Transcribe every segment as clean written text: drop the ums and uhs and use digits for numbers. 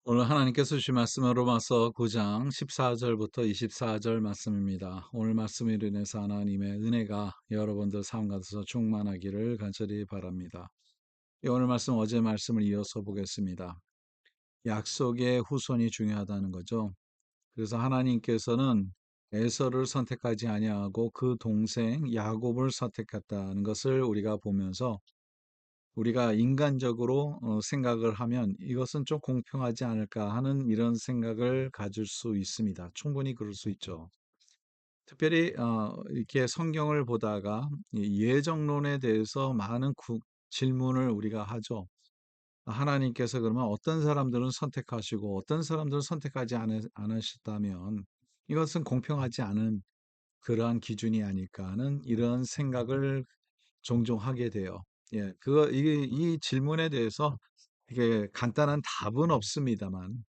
오늘 하나님께서 주신 말씀은 로마서 9장 14절부터 24절 말씀입니다. 오늘 말씀으로 인해서 하나님의 은혜가 여러분들 삶 가운데서 충만하기를 간절히 바랍니다. 오늘 말씀 어제 말씀을 이어서 보겠습니다. 약속의 후손이 중요하다는 거죠. 그래서 하나님께서는 에서를 선택하지 아니하고 그 동생 야곱을 선택했다는 것을 우리가 보면서 우리가 인간적으로 생각을 하면 이것은 좀 공평하지 않을까 하는 이런 생각을 가질 수 있습니다. 충분히 그럴 수 있죠. 특별히 이렇게 성경을 보다가 이 예정론에 대해서 많은 질문을 우리가 하죠. 하나님께서 그러면 어떤 사람들은 선택하시고 어떤 사람들은 선택하지 않으셨다면 이것은 공평하지 않은 그러한 기준이 아닐까 하는 이런 생각을 종종 하게 돼요. 예, 이 질문에 대해서 이게 간단한 답은 없습니다만,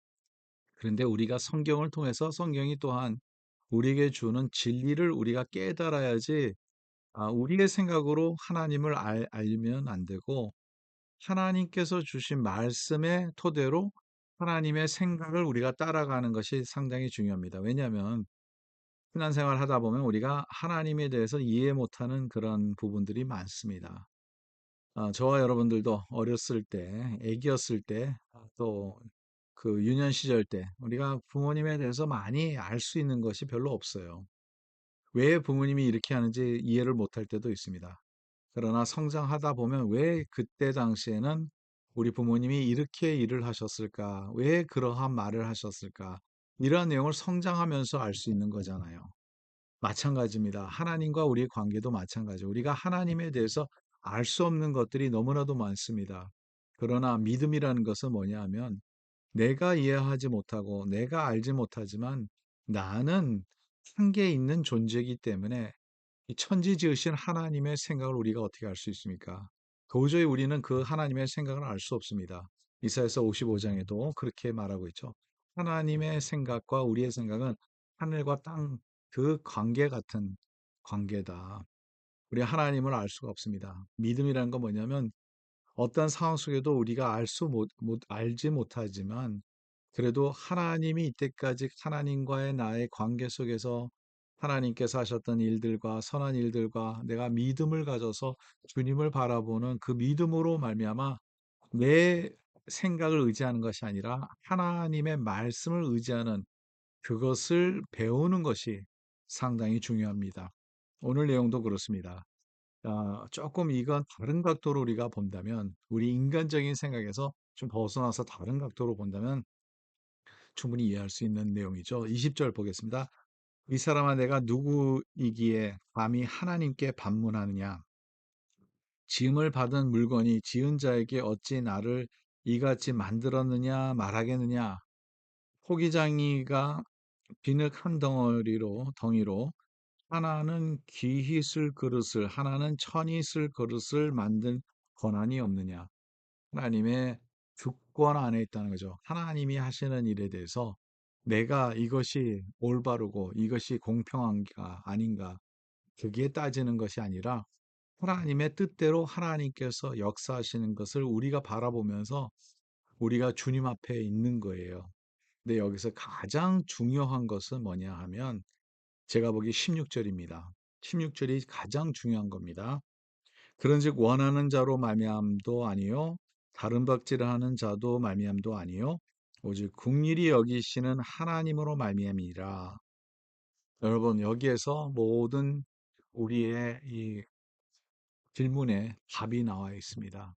그런데 우리가 성경을 통해서 성경이 또한 우리에게 주는 진리를 우리가 깨달아야지, 우리의 생각으로 하나님을 알면 안 되고, 하나님께서 주신 말씀의 토대로 하나님의 생각을 우리가 따라가는 것이 상당히 중요합니다. 왜냐하면, 신앙생활 하다 보면 우리가 하나님에 대해서 이해 못하는 그런 부분들이 많습니다. 저와 여러분들도 어렸을 때, 아기였을 때, 또 그 유년 시절 때, 우리가 부모님에 대해서 많이 알 수 있는 것이 별로 없어요. 왜 부모님이 이렇게 하는지 이해를 못할 때도 있습니다. 그러나 성장하다 보면 왜 그때 당시에는 우리 부모님이 이렇게 일을 하셨을까? 왜 그러한 말을 하셨을까? 이러한 내용을 성장하면서 알 수 있는 거잖아요. 마찬가지입니다. 하나님과 우리의 관계도 마찬가지예요. 우리가 하나님에 대해서 알 수 없는 것들이 너무나도 많습니다. 그러나 믿음이라는 것은 뭐냐 하면 내가 이해하지 못하고 내가 알지 못하지만 나는 한계 있는 존재이기 때문에 이 천지지으신 하나님의 생각을 우리가 어떻게 알 수 있습니까? 도저히 우리는 그 하나님의 생각을 알 수 없습니다. 이사야서 55장에도 그렇게 말하고 있죠. 하나님의 생각과 우리의 생각은 하늘과 땅 그 관계 같은 관계다. 우리 하나님을 알 수가 없습니다. 믿음이라는 건 뭐냐면 어떤 상황 속에도 우리가 알지 못하지만 그래도 하나님이 이때까지 하나님과의 나의 관계 속에서 하나님께서 하셨던 일들과 선한 일들과 내가 믿음을 가져서 주님을 바라보는 그 믿음으로 말미암아 내 생각을 의지하는 것이 아니라 하나님의 말씀을 의지하는 그것을 배우는 것이 상당히 중요합니다. 오늘 내용도 그렇습니다. 조금 이건 다른 각도로 우리가 본다면, 우리 인간적인 생각에서 좀 벗어나서 다른 각도로 본다면 충분히 이해할 수 있는 내용이죠. 20절 보겠습니다. 이 사람아 내가 누구이기에 감히 하나님께 반문하느냐? 지음을 받은 물건이 지은 자에게 어찌 나를 이같이 만들었느냐 말하겠느냐? 포기장이가 비늘 한 덩이로 하나는 귀히 쓸 그릇을 하나는 천히 쓸 그릇을 만든 권한이 없느냐. 하나님의 주권 안에 있다는 거죠. 하나님이 하시는 일에 대해서 내가 이것이 올바르고 이것이 공평한가 아닌가 그게 따지는 것이 아니라 하나님의 뜻대로 하나님께서 역사하시는 것을 우리가 바라보면서 우리가 주님 앞에 있는 거예요. 근데 여기서 가장 중요한 것은 뭐냐 하면 제가 보기 16절입니다. 16절이 가장 중요한 겁니다. 그런즉 원하는 자로 말미암도 아니요 다른 박질을 하는 자도 말미암도 아니요 오직 긍휼히 여기시는 하나님으로 말미암이라. 여러분 여기에서 모든 우리의 이 질문에 답이 나와 있습니다.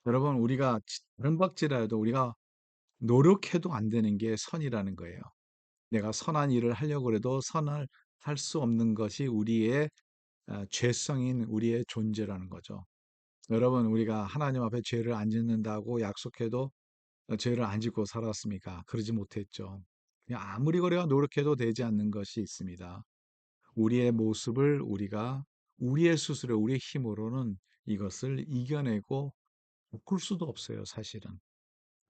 여러분 우리가 다른 박질하여도 우리가 노력해도 안 되는 게 선이라는 거예요. 내가 선한 일을 하려고 해도 선을 할 수 없는 것이 우리의 죄성인 우리의 존재라는 거죠. 여러분, 우리가 하나님 앞에 죄를 안 짓는다고 약속해도 죄를 안 짓고 살았습니까? 그러지 못했죠. 그냥 아무리 그래야 노력해도 되지 않는 것이 있습니다. 우리의 모습을 우리가 우리의 스스로, 우리의 힘으로는 이것을 이겨내고 바꿀 수도 없어요, 사실은.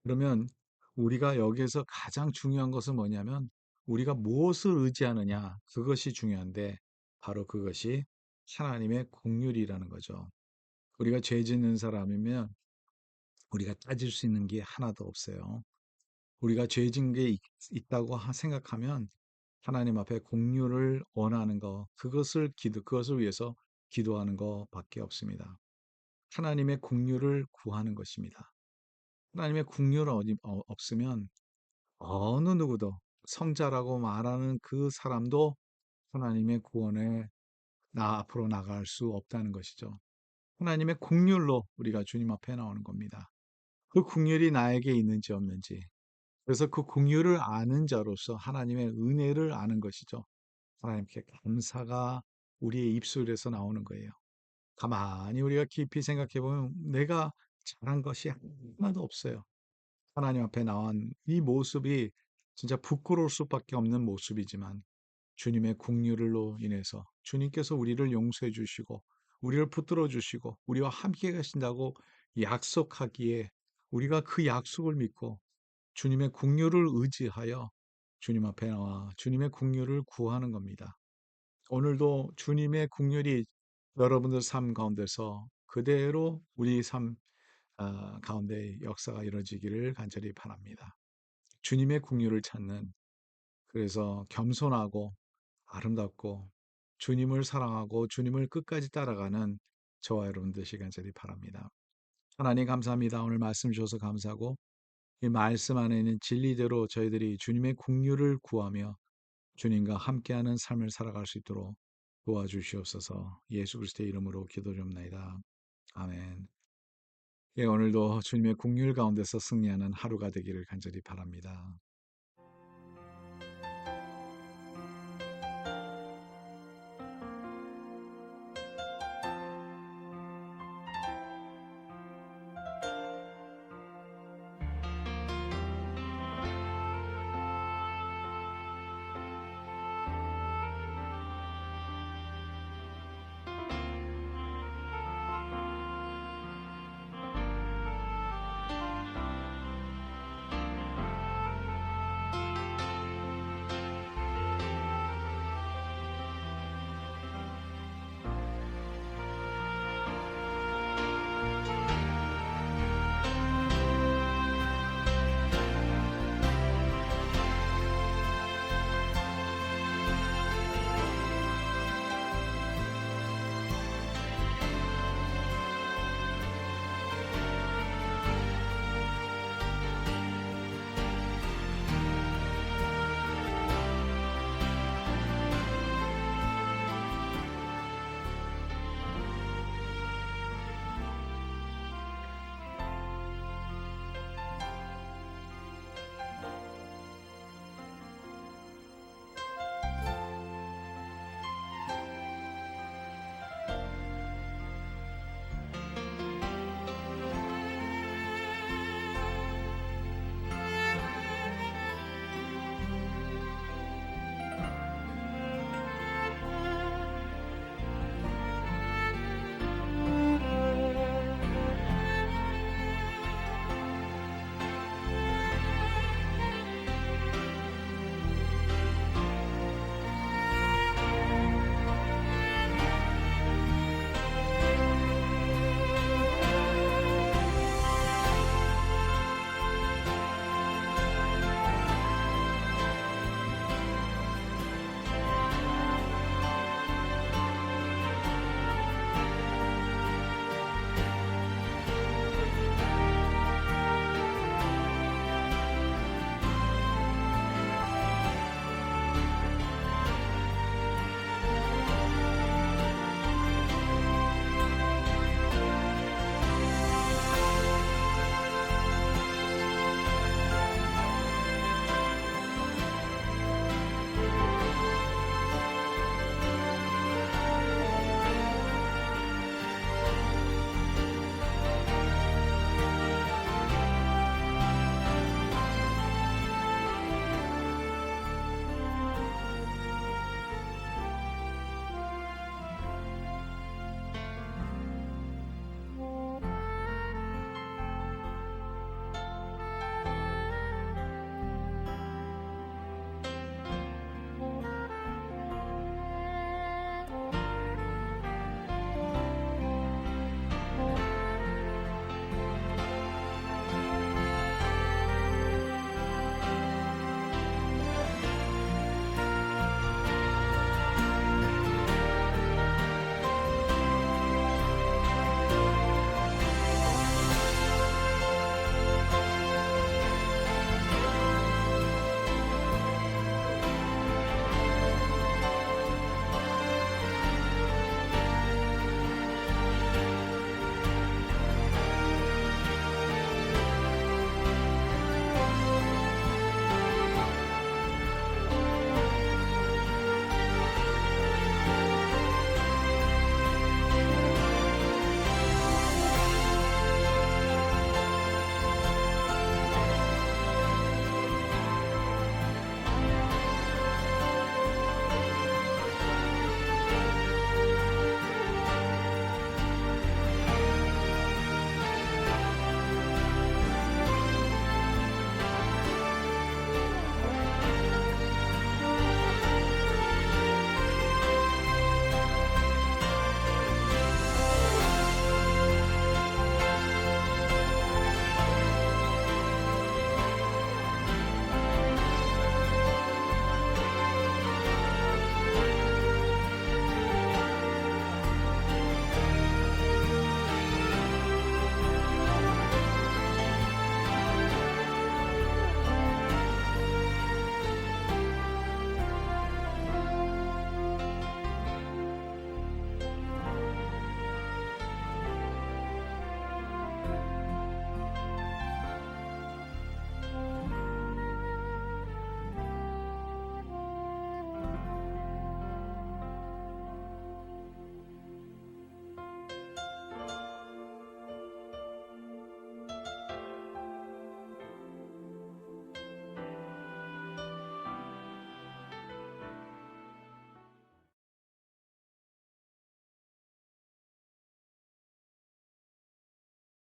그러면 우리가 여기에서 가장 중요한 것은 뭐냐면 우리가 무엇을 의지하느냐, 그것이 중요한데 바로 그것이 하나님의 긍휼이라는 거죠. 우리가 죄 짓는 사람이면 우리가 따질 수 있는 게 하나도 없어요. 우리가 죄진 게 있다고 생각하면 하나님 앞에 공유를 원하는 거, 그것을 위해서 기도하는 것밖에 없습니다. 하나님의 공유를 구하는 것입니다. 하나님의 공유가 없으면 어느 누구도 성자라고 말하는 그 사람도 하나님의 구원에 앞으로 나갈 수 없다는 것이죠. 하나님의 국률로 우리가 주님 앞에 나오는 겁니다. 그 국률이 나에게 있는지 없는지. 그래서 그 국률을 아는 자로서 하나님의 은혜를 아는 것이죠. 하나님께 감사가 우리의 입술에서 나오는 거예요. 가만히 우리가 깊이 생각해 보면 내가 잘한 것이 하나도 없어요. 하나님 앞에 나온 이 모습이 진짜 부끄러울 수밖에 없는 모습이지만 주님의 국률로 인해서 주님께서 우리를 용서해 주시고 우리를 붙들어 주시고 우리와 함께 가신다고 약속하기에 우리가 그 약속을 믿고 주님의 국률을 의지하여 주님 앞에 나와 주님의 국률을 구하는 겁니다. 오늘도 주님의 국률이 여러분들 삶 가운데서 그대로 우리 삶 가운데 역사가 이루어지기를 간절히 바랍니다. 주님의 국률을 찾는, 그래서 겸손하고 아름답고 주님을 사랑하고 주님을 끝까지 따라가는 저와 여러분 되시길 간절히 바랍니다. 하나님 감사합니다. 오늘 말씀 주셔서 감사하고 이 말씀 안에 있는 진리대로 저희들이 주님의 국률을 구하며 주님과 함께하는 삶을 살아갈 수 있도록 도와주시옵소서. 예수 그리스도의 이름으로 기도드립니다. 아멘. 예, 오늘도 주님의 국률 가운데서 승리하는 하루가 되기를 간절히 바랍니다.